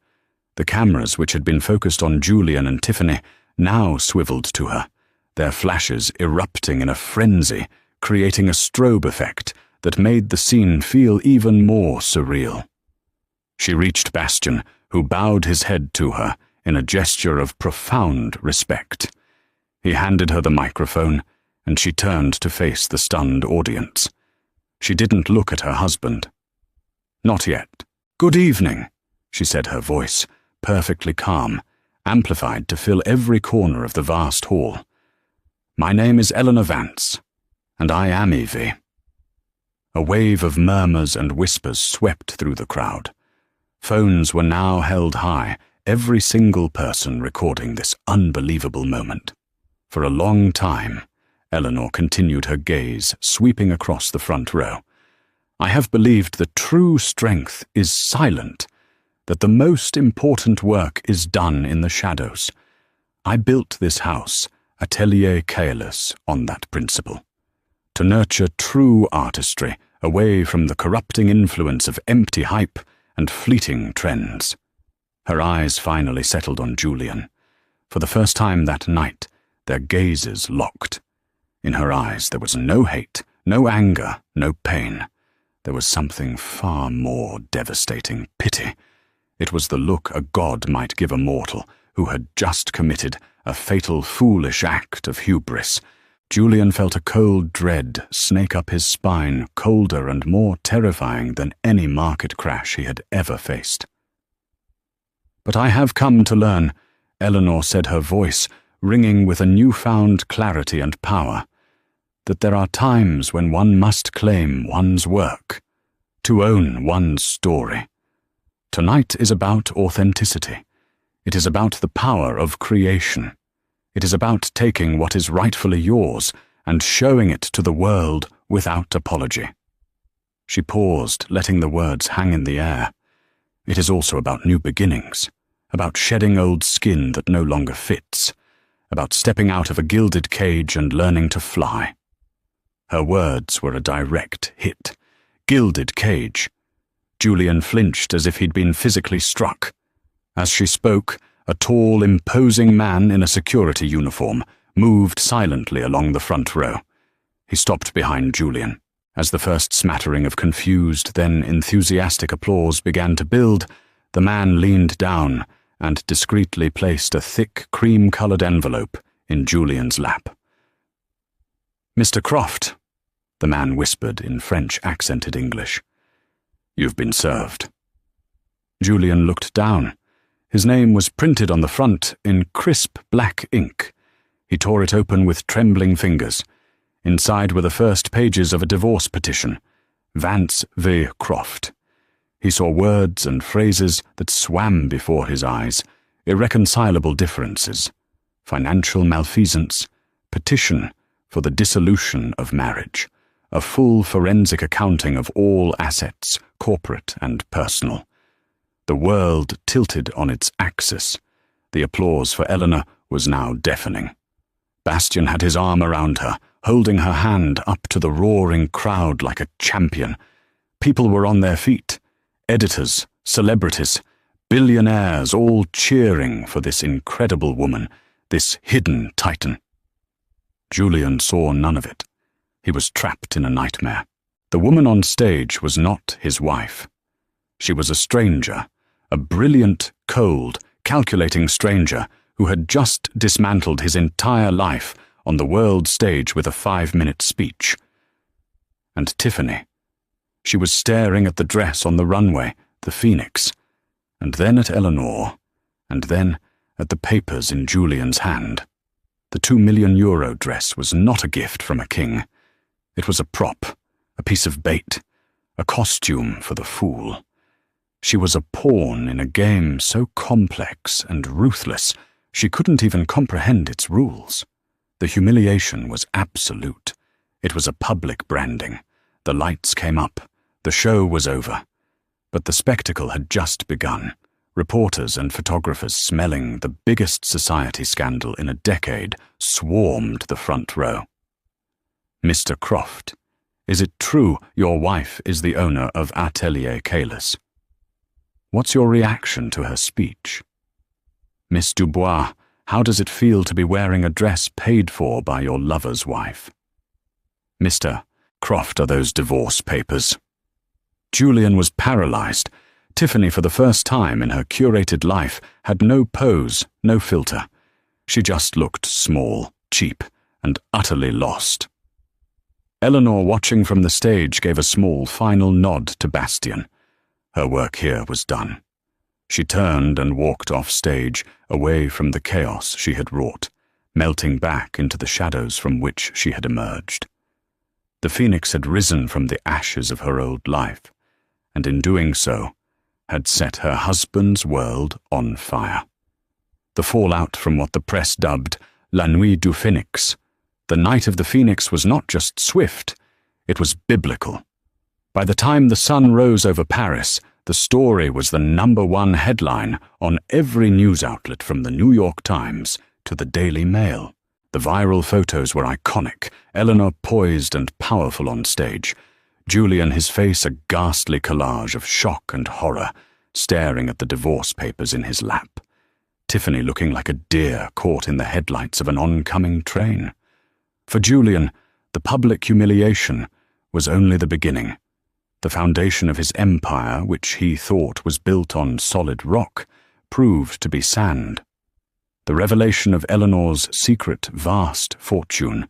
A: The cameras, which had been focused on Julian and Tiffany, now swiveled to her, their flashes erupting in a frenzy, creating a strobe effect that made the scene feel even more surreal. She reached Bastian, who bowed his head to her in a gesture of profound respect. He handed her the microphone, and she turned to face the stunned audience. She didn't look at her husband. Not yet. "Good evening," she said, her voice perfectly calm, amplified to fill every corner of the vast hall. "My name is Eleanor Vance, and I am E.V." A wave of murmurs and whispers swept through the crowd. Phones were now held high, every single person recording this unbelievable moment. For a long time, Eleanor continued her gaze, sweeping across the front row. "I have believed that true strength is silent, that the most important work is done in the shadows. I built this house, Atelier Kalis, on that principle. to nurture true artistry away from the corrupting influence of empty hype and fleeting trends. Her eyes finally settled on Julian. For the first time that night, their gazes locked. In her eyes there was no hate, no anger, no pain. There was something far more devastating: pity. It was the look a god might give a mortal who had just committed a fatal, foolish act of hubris. Julian felt a cold dread snake up his spine, colder and more terrifying than any market crash he had ever faced. "But I have come to learn," Eleanor said, her voice ringing with a newfound clarity and power, "that there are times when one must claim one's work, to own one's story. Tonight is about authenticity. It is about the power of creation. It is about taking what is rightfully yours and showing it to the world without apology." She paused, letting the words hang in the air. It is also about new beginnings, about shedding old skin that no longer fits, about stepping out of a gilded cage and learning to fly. Her words were a direct hit. Gilded cage. Julian flinched as if he'd been physically struck. As she spoke, a tall, imposing man in a security uniform moved silently along the front row. He stopped behind Julian. As the first smattering of confused, then enthusiastic applause began to build, the man leaned down and discreetly placed a thick, cream-colored envelope in Julian's lap. "Mr. Croft," the man whispered in French-accented English. "You've been served." Julian looked down. His name was printed on the front in crisp black ink. He tore it open with trembling fingers. Inside were the first pages of a divorce petition. Vance v. Croft. He saw words and phrases that swam before his eyes, irreconcilable differences. Financial malfeasance, petition for the dissolution of marriage, a full forensic accounting of all assets, corporate and personal. The world tilted on its axis. The applause for Eleanor was now deafening. Bastian had his arm around her, holding her hand up to the roaring crowd like a champion. People were on their feet. Editors, celebrities, billionaires, all cheering for this incredible woman, this hidden titan. Julian saw none of it. He was trapped in a nightmare. The woman on stage was not his wife. She was a stranger, a brilliant, cold, calculating stranger who had just dismantled his entire life on the world stage with a 5-minute speech. And Tiffany. She was staring at the dress on the runway, the Phoenix, and then at Eleanor, and then at the papers in Julian's hand. The €2 million dress was not a gift from a king. It was a prop, a piece of bait, a costume for the fool. She was a pawn in a game so complex and ruthless she couldn't even comprehend its rules. The humiliation was absolute. It was a public branding. The lights came up. The show was over. But the spectacle had just begun. Reporters and photographers smelling the biggest society scandal in a decade swarmed the front row. "Mr. Croft, is it true your wife is the owner of Atelier Kalis? What's your reaction to her speech? Miss Dubois, how does it feel to be wearing a dress paid for by your lover's wife? Mr. Croft, are those divorce papers?" Julian was paralyzed. Tiffany, for the first time in her curated life, had no pose, no filter. She just looked small, cheap, and utterly lost. Eleanor, watching from the stage, gave a small final nod to Bastian. Her work here was done. She turned and walked off stage, away from the chaos she had wrought, melting back into the shadows from which she had emerged. The Phoenix had risen from the ashes of her old life, and in doing so, had set her husband's world on fire. The fallout from what the press dubbed La Nuit du Phénix, the Night of the Phoenix, was not just swift, it was biblical. By the time the sun rose over Paris, the story was the #1 headline on every news outlet from the New York Times to the Daily Mail. The viral photos were iconic, Eleanor poised and powerful on stage, Julian, his face a ghastly collage of shock and horror, staring at the divorce papers in his lap. Tiffany looking like a deer caught in the headlights of an oncoming train. For Julian, the public humiliation was only the beginning. The foundation of his empire, which he thought was built on solid rock, proved to be sand. The revelation of Eleanor's secret, vast fortune,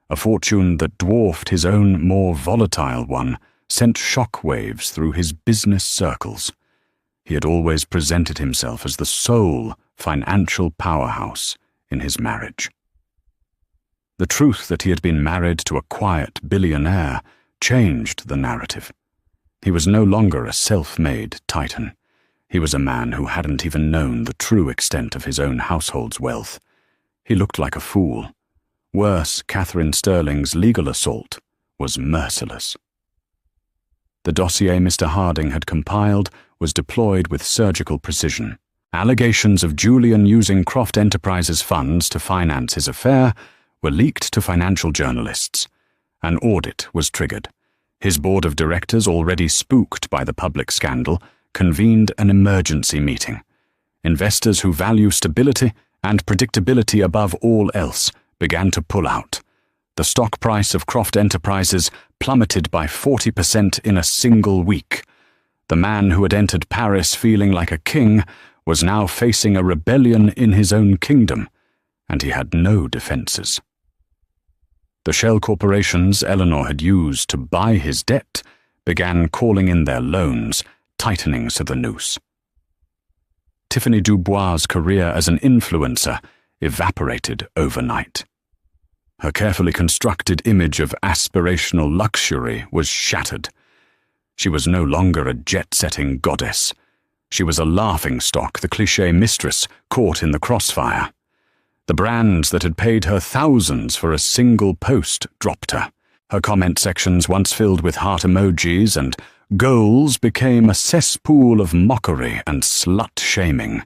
A: a fortune that dwarfed his own more volatile one, sent shockwaves through his business circles. He had always presented himself as the sole financial powerhouse in his marriage. The truth that he had been married to a quiet billionaire changed the narrative. He was no longer a self-made titan. He was a man who hadn't even known the true extent of his own household's wealth. He looked like a fool. Worse, Catherine Sterling's legal assault was merciless. The dossier Mr. Harding had compiled was deployed with surgical precision. Allegations of Julian using Croft Enterprises funds to finance his affair were leaked to financial journalists. An audit was triggered. His board of directors, already spooked by the public scandal, convened an emergency meeting. Investors who value stability and predictability above all else began to pull out. The stock price of Croft Enterprises plummeted by 40% in a single week. The man who had entered Paris feeling like a king was now facing a rebellion in his own kingdom, and he had no defenses. The shell corporations Eleanor had used to buy his debt began calling in their loans, tightening to the noose. Tiffany Dubois' career as an influencer evaporated overnight. Her carefully constructed image of aspirational luxury was shattered. She was no longer a jet-setting goddess. She was a laughingstock, the cliché mistress caught in the crossfire. The brands that had paid her thousands for a single post dropped her. Her comment sections, once filled with heart emojis and goals, became a cesspool of mockery and slut-shaming.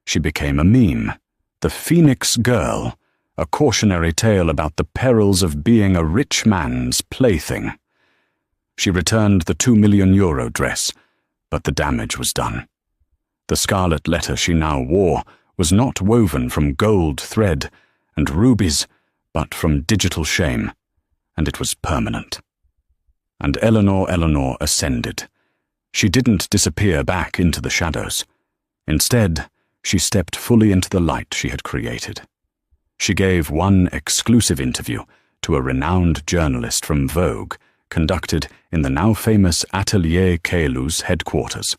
A: She became a meme, the Phoenix Girl, a cautionary tale about the perils of being a rich man's plaything. She returned the €2 million dress, but the damage was done. The scarlet letter she now wore was not woven from gold thread and rubies, but from digital shame, and it was permanent. And Eleanor ascended. She didn't disappear back into the shadows. Instead, she stepped fully into the light she had created. She gave one exclusive interview to a renowned journalist from Vogue, conducted in the now famous Atelier Quelu's headquarters.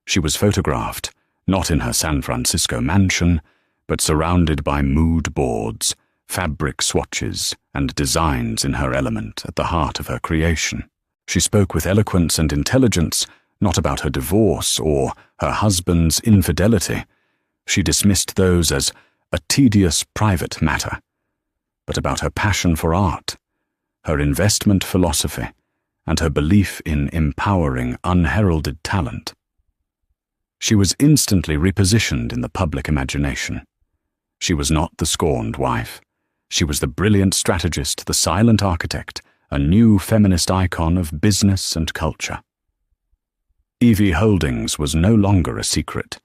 A: She was photographed, not in her San Francisco mansion, but surrounded by mood boards, fabric swatches, and designs in her element at the heart of her creation. She spoke with eloquence and intelligence, not about her divorce or her husband's infidelity. She dismissed those as a tedious private matter, but about her passion for art, her investment philosophy, and her belief in empowering unheralded talent. She was instantly repositioned in the public imagination. She was not the scorned wife. She was the brilliant strategist, the silent architect, a new feminist icon of business and culture. EV Holdings was no longer a secret.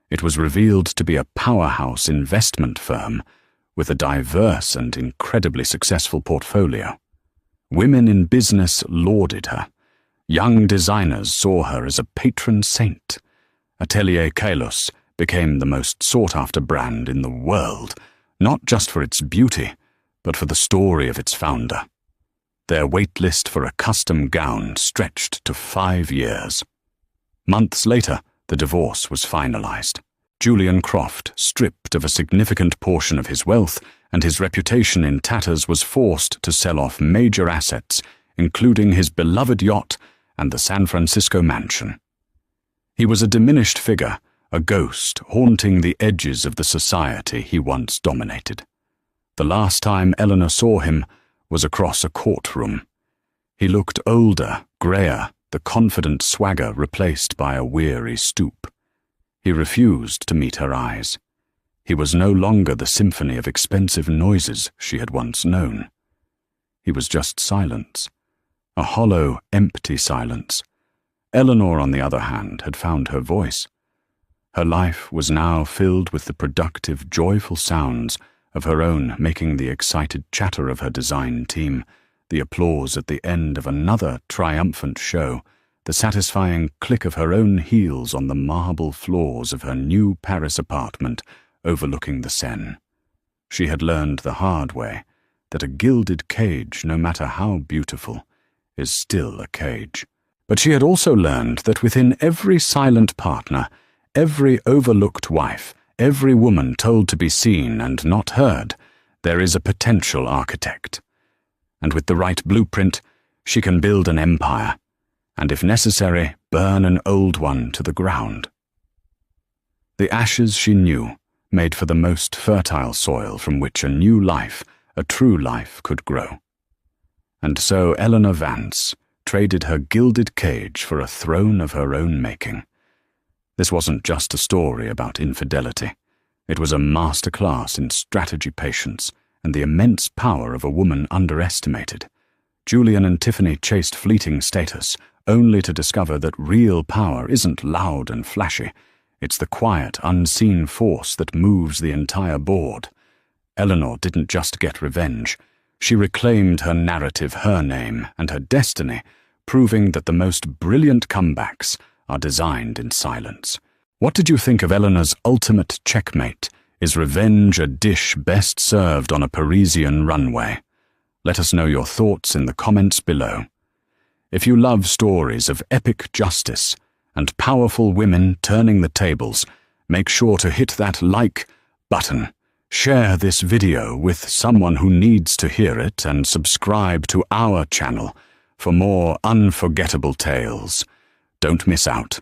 A: It was revealed to be a powerhouse investment firm with a diverse and incredibly successful portfolio. Women in business lauded her. Young designers saw her as a patron saint. Atelier Quelu's became the most sought-after brand in the world, not just for its beauty, but for the story of its founder. Their waitlist for a custom gown stretched to 5 years. Months later, the divorce was finalized. Julian Croft, stripped of a significant portion of his wealth and his reputation in tatters, was forced to sell off major assets, including his beloved yacht and the San Francisco mansion. He was a diminished figure, a ghost haunting the edges of the society he once dominated. The last time Eleanor saw him was across a courtroom. He looked older, greyer, the confident swagger replaced by a weary stoop. He refused to meet her eyes. He was no longer the symphony of expensive noises she had once known. He was just silence, a hollow, empty silence. Eleanor, on the other hand, had found her voice. Her life was now filled with the productive, joyful sounds of her own making, the excited chatter of her design team, the applause at the end of another triumphant show, the satisfying click of her own heels on the marble floors of her new Paris apartment overlooking the Seine. She had learned the hard way that a gilded cage, no matter how beautiful, is still a cage. But she had also learned that within every silent partner, every overlooked wife, every woman told to be seen and not heard, there is a potential architect. And with the right blueprint, she can build an empire, and if necessary, burn an old one to the ground. The ashes, she knew, made for the most fertile soil from which a new life, a true life, could grow. And so Eleanor Vance traded her gilded cage for a throne of her own making. This wasn't just a story about infidelity. It was a masterclass in strategy, patience, and the immense power of a woman underestimated. Julian and Tiffany chased fleeting status, only to discover that real power isn't loud and flashy. It's the quiet, unseen force that moves the entire board. Eleanor didn't just get revenge. She reclaimed her narrative, her name, and her destiny, proving that the most brilliant comebacks are designed in silence. What did you think of Eleanor's ultimate checkmate? Is revenge a dish best served on a Parisian runway? Let us know your thoughts in the comments below. If you love stories of epic justice and powerful women turning the tables, make sure to hit that like button. Share this video with someone who needs to hear it, and subscribe to our channel for more unforgettable tales. Don't miss out.